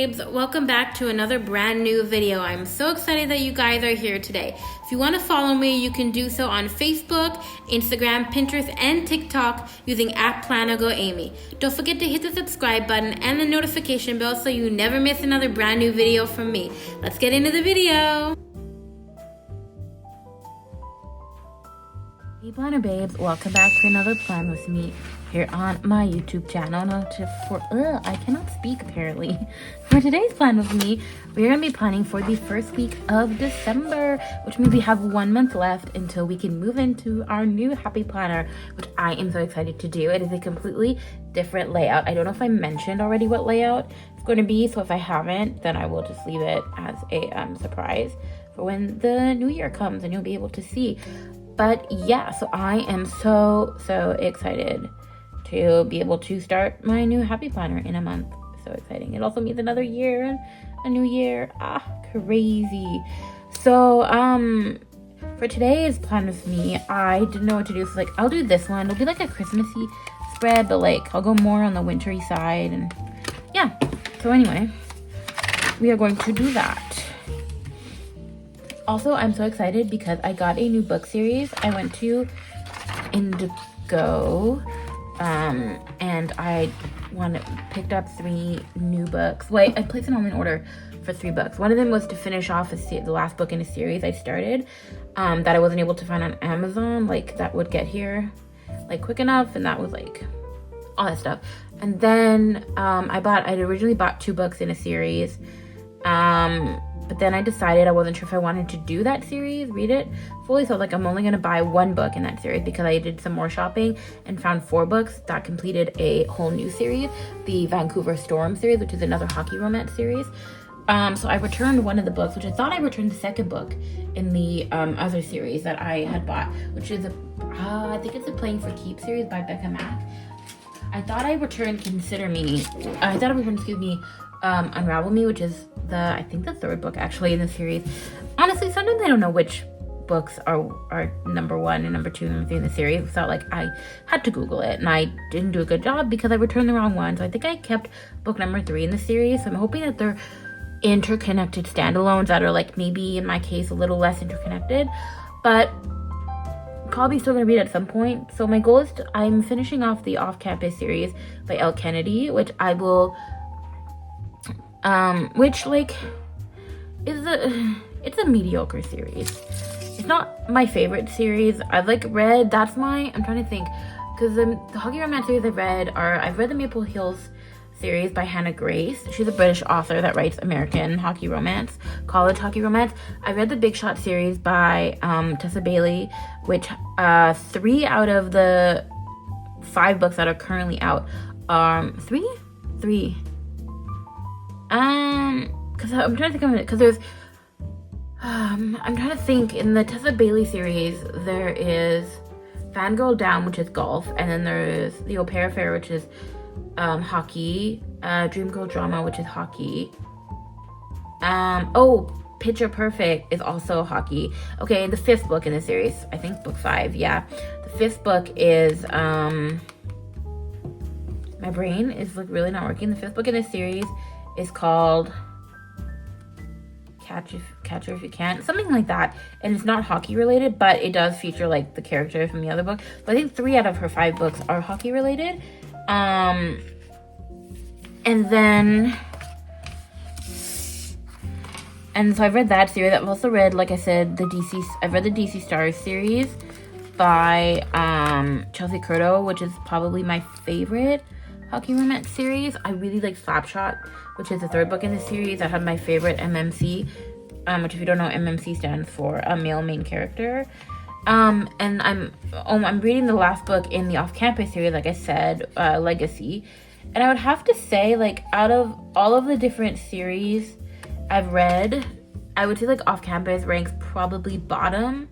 babes, welcome back to another brand new video. I'm so excited that you guys are here today. If you want to follow me, you can do so on Facebook, Instagram, Pinterest, and TikTok using @PlanaGoAmy. Don't forget to hit the subscribe button and the notification bell so you never miss another brand new video from me. Let's get into the video. Hey Planner babes, welcome back to another plan with me here on my YouTube channel. I cannot speak apparently. For today's plan with me, we're going to be planning for the first week of December, which means we have 1 month left until we can move into our new happy planner, which I am so excited to do. It is a completely different layout. I don't know if I mentioned already what layout it's going to be, so if I haven't, then I will just leave it as a surprise for when the new year comes and you'll be able to see. But yeah, so I am so excited to be able to start my new happy planner in a month. So exciting. It also means another year and a new year. Crazy. So for today's plan with me, I didn't know what to do. So I'll do this one. It'll be like a Christmassy spread, but I'll go more on the wintry side. And yeah, so anyway, we are going to do that. Also, I'm so excited because I got a new book series. I went to Indigo, and I picked up 3 new books. Well, I placed them all in order for 3 books. One of them was to finish off the last book in a series I started, that I wasn't able to find on Amazon, that would get here, quick enough, and that was, all that stuff. And then, I'd originally bought 2 books in a series, but then I decided I wasn't sure if I wanted to do that series, read it fully. So I'm only going to buy 1 book in that series because I did some more shopping and found 4 books that completed a whole new series, the Vancouver Storm series, which is another hockey romance series. So I returned one of the books, which I thought I returned the second book in the other series that I had bought, which is I think it's a Playing for Keeps series by Becca Mack. I thought I returned Unravel Me, which is I think the 3rd book actually in the series. Honestly, sometimes I don't know which books are number 1 and number 2 and number 3 in the series. So I had to Google it, and I didn't do a good job because I returned the wrong one. So I think I kept book number 3 in the series. So I'm hoping that they're interconnected standalones that are maybe in my case a little less interconnected, but probably still gonna read it at some point. So my goal is I'm finishing off the Off-Campus series by Elle Kennedy, which I will it's a mediocre series. It's not my favorite series. I've read, I'm trying to think, because the hockey romance series I've read the Maple Hills series by Hannah Grace. She's a British author that writes American hockey romance, college hockey romance. I read the Big Shot series by Tessa Bailey, which 3 out of the 5 books that are currently out, 3. Because I'm trying to think of it, because there's, I'm trying to think, in the Tessa Bailey series, there is Fangirl Down, which is golf, and then there's The Au Pair Affair, which is hockey, Dream Girl Drama, which is hockey, Picture Perfect is also hockey. Okay, the 5th book in the series, I think book 5, yeah. The 5th book is, my brain is really not working. The 5th book in this series is called Catch Her If You Can, something like that, and it's not hockey related, but it does feature the character from the other book. So I think 3 out of her 5 books are hockey related. And so I've read that series. I've also read, like I said, I've read the DC Stars series by Chelsea Curto, which is probably my favorite hockey romance series. I really like Slapshot, which is the 3rd book in the series. I have my favorite MMC, which if you don't know, MMC stands for a male main character. And I'm reading the last book in the Off-Campus series, like I said, Legacy. And I would have to say, out of all of the different series I've read, I would say Off-Campus ranks probably bottom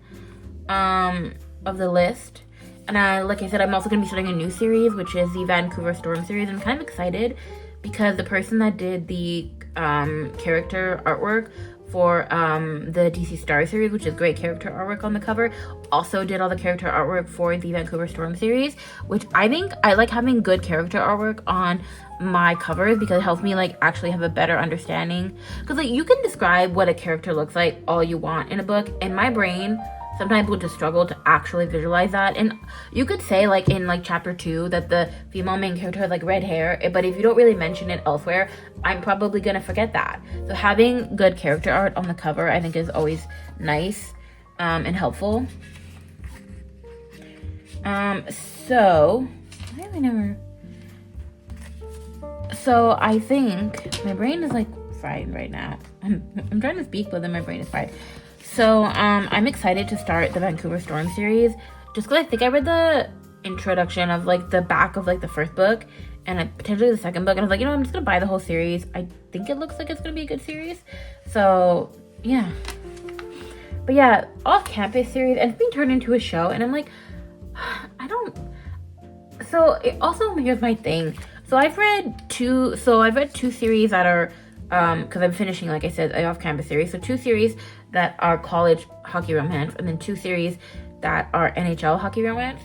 of the list. And like I said, I'm also going to be starting a new series, which is the Vancouver Storm series. I'm kind of excited because the person that did the character artwork for the DC Star series, which is great character artwork on the cover. Also did all the character artwork for the Vancouver Storm series, which I think I like having good character artwork on my covers because it helps me like actually have a better understanding. Because like you can describe what a character looks like all you want in a book, and my brain sometimes will just struggle to actually visualize that. And you could say like in like chapter 2 that the female main character has like red hair, but if you don't really mention it elsewhere, I'm probably gonna forget that. So having good character art on the cover I think is always nice and helpful. So why have I never so I think my brain is like fried right now. I'm trying to speak, but then my brain is fried. So I'm excited to start the Vancouver Storm series just because I think I read the introduction of like the back of like the first book and potentially the second book, and I was like, you know, I'm just gonna buy the whole series. I think it looks like it's gonna be a good series. So yeah. But yeah, off-campus series, and it's being turned into a show, and I'm like, I don't. So it also, here's my thing. So I've read two series that are because I'm finishing, like I said, an off-campus series. So 2 series that are college hockey romance, and then 2 series that are NHL hockey romance.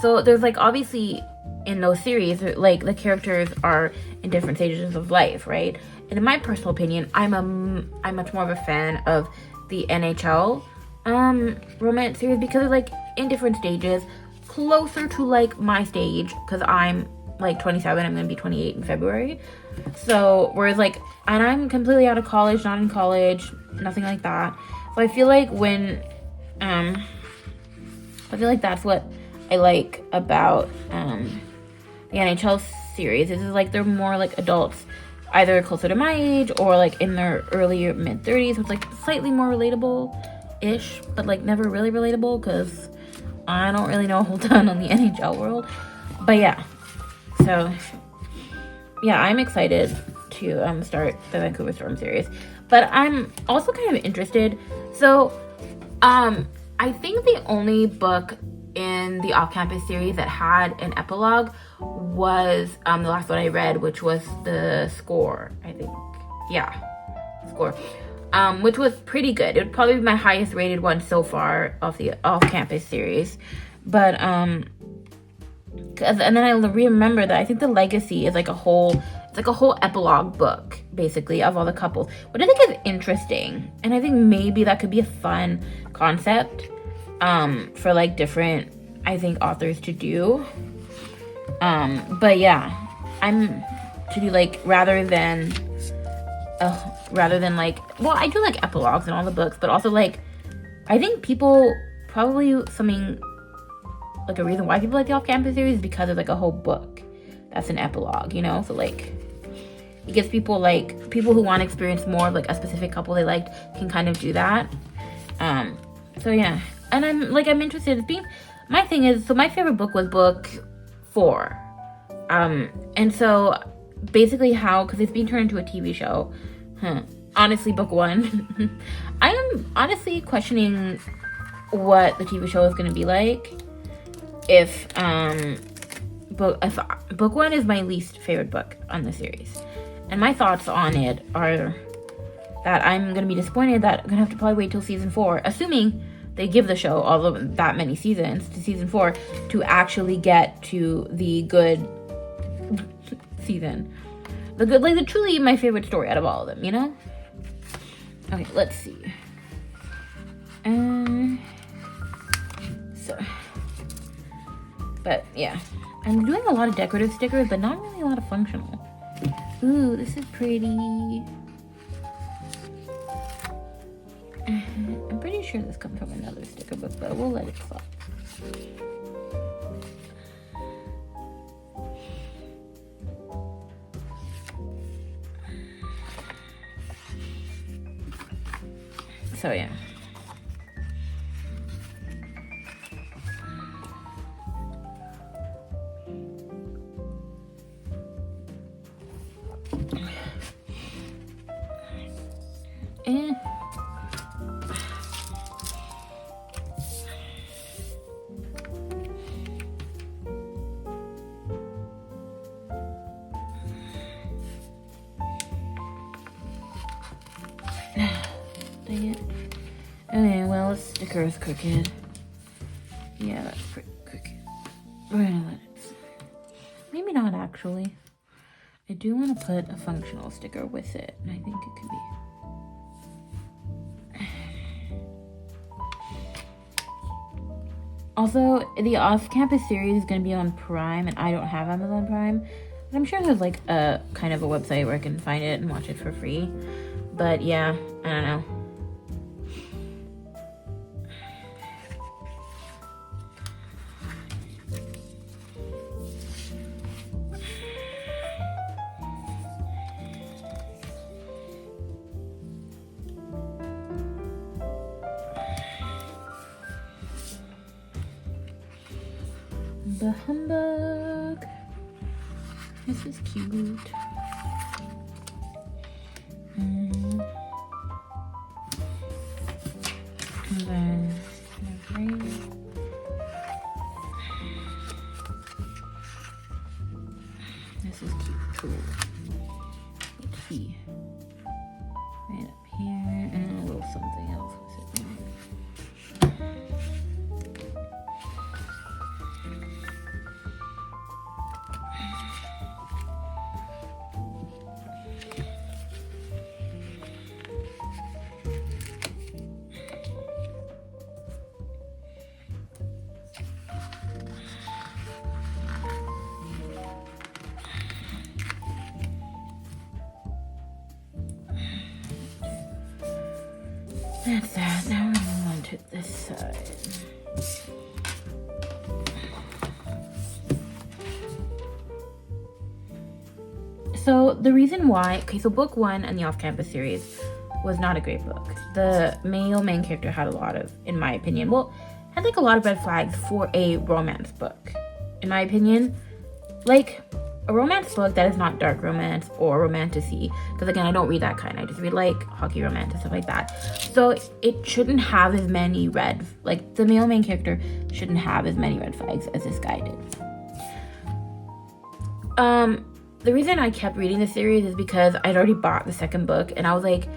So there's like obviously in those series, like the characters are in different stages of life, right? And in my personal opinion, I'm much more of a fan of the NHL romance series because they're like in different stages, closer to like my stage, because I'm like 27, I'm gonna be 28 in February. So whereas like, and I'm completely out of college, not in college, nothing like that. So I feel like that's what I like about the NHL series. Is like they're more like adults, either closer to my age or like in their early mid 30s. So it's like slightly more relatable-ish, but like never really relatable because I don't really know a whole ton on the NHL world. But yeah, so yeah, I'm excited to start the Vancouver Storm series, but I'm also kind of interested. So I think the only book in the off-campus series that had an epilogue was the last one I read, which was The Score, I think. Yeah, Score. Which was pretty good. It would probably be my highest rated one so far of the off-campus series. But and then I remember that I think The Legacy is like a whole epilogue book, basically, of all the couples, which I think is interesting. And I think maybe that could be a fun concept for like different, I think, authors to do. But yeah, I'm to do like rather than like, well, I do like epilogues in all the books, but also like I think people probably something like a reason why people like the off-campus series is because of like a whole book that's an epilogue, you know? So like it gives people who want to experience more of like a specific couple they liked can kind of do that. So yeah, and I'm interested. My thing is, so my favorite book was book 4, and so basically because it's being turned into a TV show. Honestly, book 1, I am honestly questioning what the TV show is going to be like. If book 1 is my least favorite book on the series, and my thoughts on it are that I'm gonna be disappointed that I'm gonna have to probably wait till season 4, assuming they give the show all of that many seasons to season 4 to actually get to the good season, the truly my favorite story out of all of them, you know? Okay, let's see. But yeah, I'm doing a lot of decorative stickers, but not really a lot of functional. Ooh, this is pretty. I'm pretty sure this comes from another sticker book, but we'll let it fall. So yeah. Okay, well, the sticker is crooked. Yeah, that's pretty crooked. We're gonna let it slide. Maybe not, actually. I do want to put a functional sticker with it, and I think it could be. Also, the off-campus series is going to be on Prime, and I don't have Amazon Prime. But I'm sure there's like a kind of a website where I can find it and watch it for free. But yeah, I don't know. The humbug. This is cute. And then this is cute too. Let's see. Right up here, and a little something else with it. That's that. Now we're gonna move on to this side. So the reason why, okay, so book 1 and the off-campus series was not a great book. The male main character had a lot of, in my opinion, well, had like a lot of red flags for a romance book. In my opinion, like a romance book that is not dark romance or romantasy, because again, I don't read that kind. I just read like hockey romance and stuff like that. So it shouldn't have as many like the male main character shouldn't have as many red flags as this guy did. The reason I kept reading the series is because I'd already bought the second book, and I was like,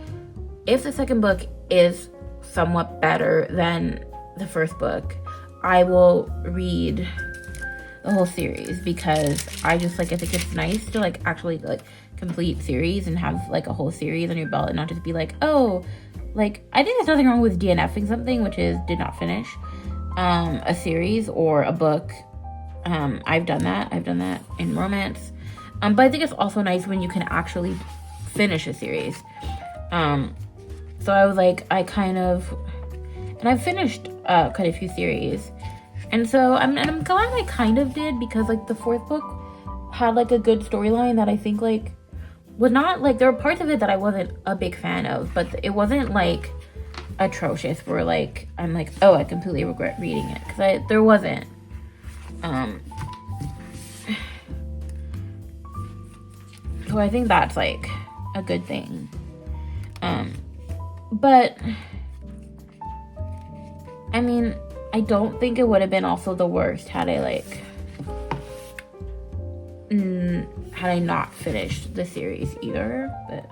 if the second book is somewhat better than the first book, I will read the whole series, because I just like, I think it's nice to like actually like complete series and have like a whole series on your belt and not just be like, oh, like I think there's nothing wrong with DNFing something, which is did not finish a series or a book. I've done that in romance, but I think it's also nice when you can actually finish a series. So I was like, I've finished quite a few series. And so I'm glad I kind of did, because like the fourth book had like a good storyline that I think like was not like, there were parts of it that I wasn't a big fan of, but it wasn't like atrocious where like I'm like, oh, I completely regret reading it, because there wasn't. So I think that's like a good thing. But I mean, I don't think it would have been also the worst had I like had I not finished the series either, but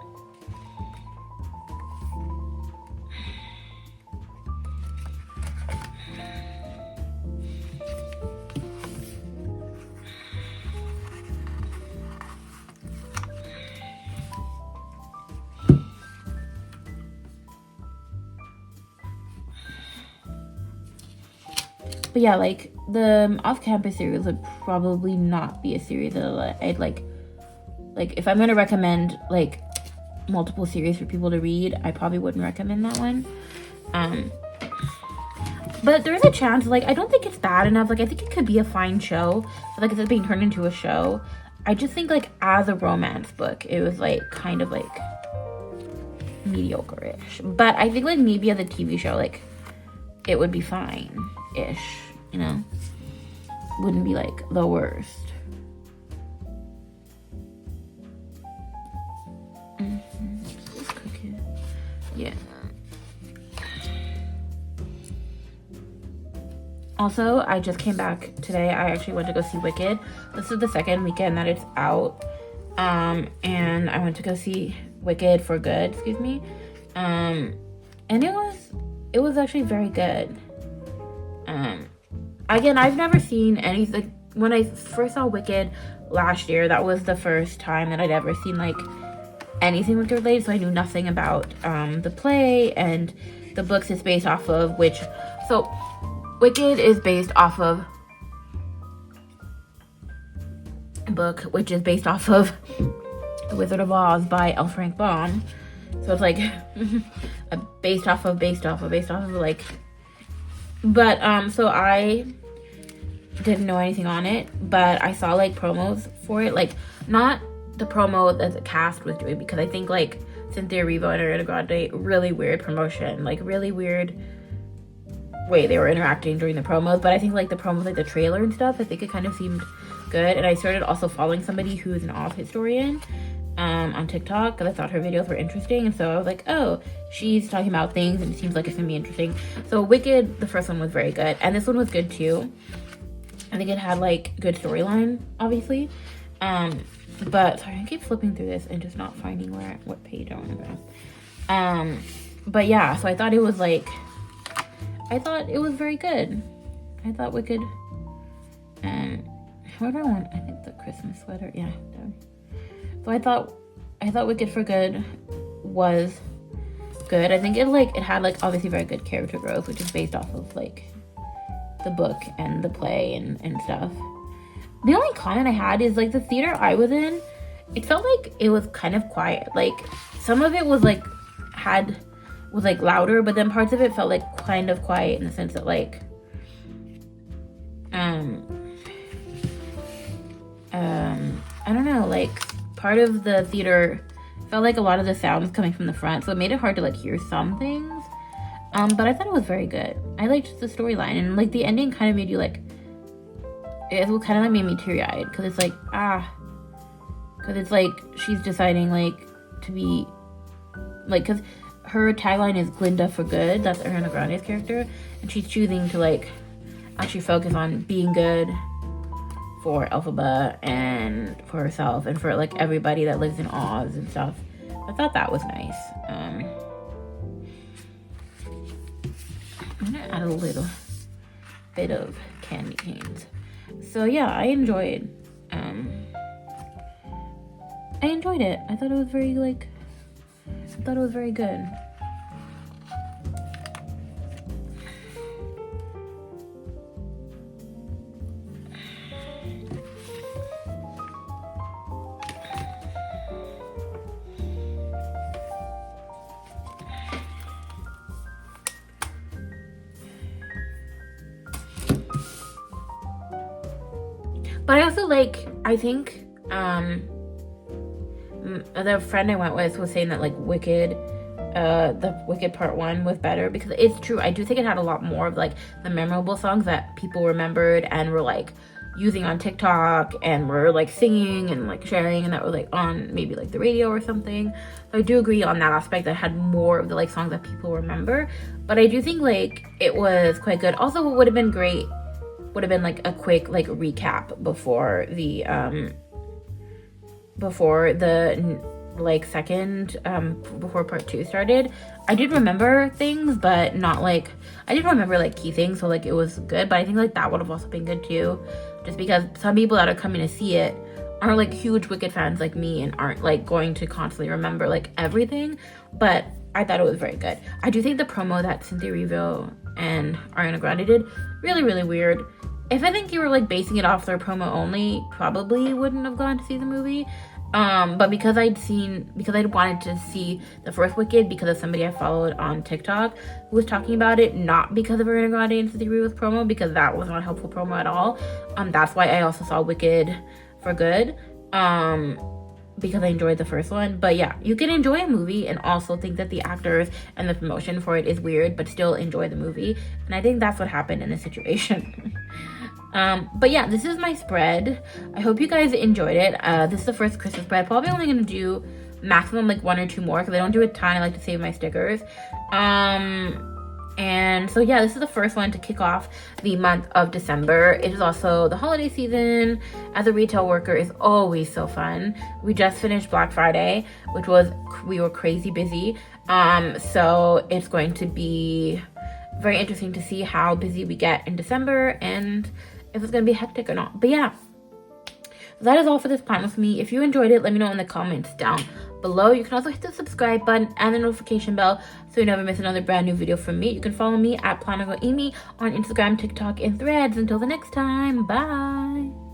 yeah, like the off-campus series would probably not be a series that I'd like if I'm gonna recommend like multiple series for people to read, I probably wouldn't recommend that one. But there's a chance, like I don't think it's bad enough. Like I think it could be a fine show, but like it's being turned into a show. I just think like as a romance book, it was like kind of like mediocre-ish. But I think like maybe as a TV show, like it would be fine-ish, you know? Wouldn't be like the worst. Let's cook it. Yeah. Also, I just came back today. I actually went to go see Wicked. This is the second weekend that it's out. And I went to go see Wicked for good, excuse me. And it was it was actually very good. Again, I've never seen anything. When I first saw Wicked last year, that was the first time that I'd ever seen like anything Wicked related, so I knew nothing about the play and the books it's based off of, so Wicked is based off of a book which is based off of The Wizard of Oz by L. Frank Baum. So it's like based off of like, but so I didn't know anything on it, but I saw like promos for it, like not the promo that the cast was doing, because I think like Cynthia Erivo and Ariana Grande, really weird promotion, like really weird way they were interacting during the promos. But I think like the promos, like the trailer and stuff, I think it kind of seemed good. And I started also following somebody who is an Oz historian on TikTok, because I thought her videos were interesting, and so I was like, oh, she's talking about things and it seems like it's gonna be interesting. So Wicked, the first one was very good, and this one was good too. I think it had like good storyline, obviously. But sorry, I keep flipping through this and just not finding what page I want to go. But yeah, so I thought it was very good. I thought Wicked. What do I want? I think the Christmas sweater. Yeah. So I thought Wicked for Good was good. I think it had like obviously very good character growth, which is based off of like the book and the play and stuff. The only comment I had is like the theater I was in, it felt like it was kind of quiet. Like some of it was like louder, but then parts of it felt like kind of quiet in the sense that like I don't know, like part of the theater felt like a lot of the sound was coming from the front, so it made it hard to like hear some things. But I thought it was very good. I liked the storyline, and like the ending kind of made you like, it kind of like made me teary-eyed, because it's like, because it's like she's deciding like to be like, because her tagline is Glinda for Good, that's Ariana Grande's character, and she's choosing to like actually focus on being good for Elphaba and for herself and for like everybody that lives in Oz and stuff. I thought that was nice. I'm gonna add a little bit of candy canes. So yeah, I enjoyed it. I thought it was very good. But I also I think the friend I went with was saying that like Wicked, the Wicked Part 1 was better, because it's true. I do think it had a lot more of like the memorable songs that people remembered and were like using on TikTok and were like singing and like sharing, and that were like on maybe like the radio or something. So I do agree on that aspect, that had more of the like songs that people remember. But I do think like it was quite good. Also, what would have been great would have been like a quick like recap before the like second before part 2 started. I did remember things, but not like, I didn't remember like key things, so like it was good. But I think like that would have also been good too, just because some people that are coming to see it aren't like huge Wicked fans like me and aren't like going to constantly remember like everything. But I thought it was very good. I do think the promo that Cynthia Erivo and Ariana Grande did, really, really weird. If I think you were like basing it off their promo only, probably wouldn't have gone to see the movie. But because I'd wanted to see the first Wicked because of somebody I followed on TikTok who was talking about it, not because of Ariana Grande and Cynthia Erivo's promo, because that was not a helpful promo at all. That's why I also saw Wicked for Good, because I enjoyed the first one. But yeah, you can enjoy a movie and also think that the actors and the promotion for it is weird, but still enjoy the movie. And I think that's what happened in this situation. But yeah, this is my spread. I hope you guys enjoyed it. This is the first Christmas spread. Probably only gonna do maximum like 1 or 2 more, because I don't do a ton. I like to save my stickers. And so yeah, this is the first one to kick off the month of December. It is also the holiday season. As a retail worker, is always so fun. We just finished Black Friday, we were crazy busy. So it's going to be very interesting to see how busy we get in December and if it's going to be hectic or not. But yeah, that is all for this plan with me. If you enjoyed it, let me know in the comments down below. You can also hit the subscribe button and the notification bell so you never miss another brand new video from me. You can follow me at PlannerGirlAmy on Instagram, TikTok, and Threads. Until the next time, bye.